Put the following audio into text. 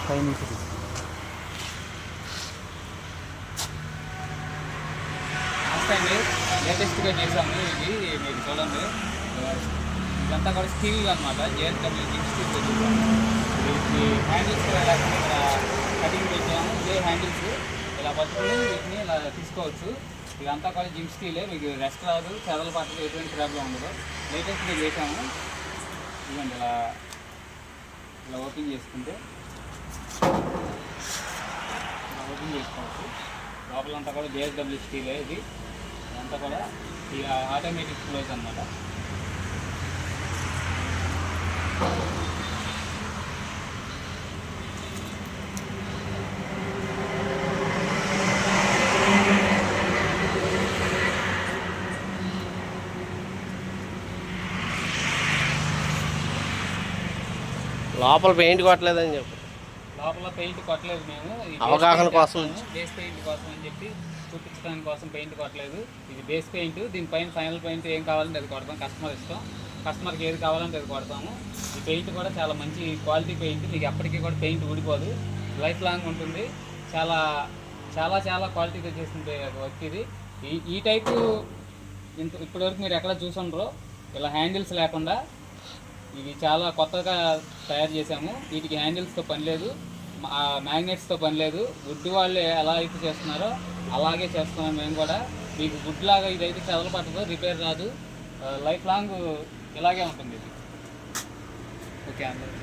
పైన అండి లేటెస్ట్గా చేసాము. ఇది మీరు చూడండి, ఇదంతా కూడా స్టీల్ అనమాట. JSW స్టీల్ చేసాము. వీటికి హ్యాండిల్స్ కూడా లేకుండా ఇక్కడ కటింగ్ పెట్టాము. ఇదే హ్యాండిల్స్ ఇలా పట్టుకుని వీటిని ఇలా తీసుకోవచ్చు. ఇదంతా కూడా జిమ్ స్టీలే, మీకు రెస్ట్ రాదు, చెదల పట్టదు, ఎటువంటి ప్రాబ్లం ఉండదు. లేటెస్ట్గా చేసాము. ఇదండి ఇలా ఇలా ఓపెన్ చేసుకుంటే ఇలా ఓపెన్ చేసుకోవచ్చు. లోపలంతా కూడా JSW స్టీలే. ఇది ఇదంతా కూడా ఇక ఆటోమేటిక్ క్లోజ్ అనమాట. లోపల పెయింట్ కొట్టలేదని చెప్పి లోపల పెయింట్ కొట్టలేదు మేము. అవగాహన కోసం బేస్ పెయింట్ కోసం అని చెప్పి చూపించడానికి కోసం పెయింట్ కొట్టలేదు. ఇది బేస్ పెయింట్. దీనిపైన ఫైనల్ పెయింట్ ఏం కావాలంటే అది కొడతాం. కస్టమర్ ఇష్టం, కస్టమర్కి ఏది కావాలంటే అది కొడతాము. ఈ పెయింట్ కూడా చాలా మంచి క్వాలిటీ పెయింట్. మీకు ఎప్పటికీ కూడా పెయింట్ ఊడిపోదు, లైఫ్ లాంగ్ ఉంటుంది. చాలా చాలా చాలా క్వాలిటీగా చేసిన వర్క్ ఇది. ఈ టైపు ఇప్పటివరకు మీరు ఎక్కడ చూసుండ్రో ఇలా హ్యాండిల్స్ లేకుండా. ఇవి చాలా కొత్తగా తయారు చేసాము. వీటికి హ్యాండిల్స్తో పని లేదు, మ్యాగ్నెట్స్తో పని లేదు. వుడ్ వాళ్ళు ఎలా అయితే చేస్తున్నారో అలాగే చేస్తున్నాం మేము కూడా. మీకు వుడ్ లాగా ఇదైతే చెదలు పట్టదు, రిపేర్ రాదు, లైఫ్ లాంగ్ ఇలాగే ఉంటుంది ఇది. ఓకే అందరూ.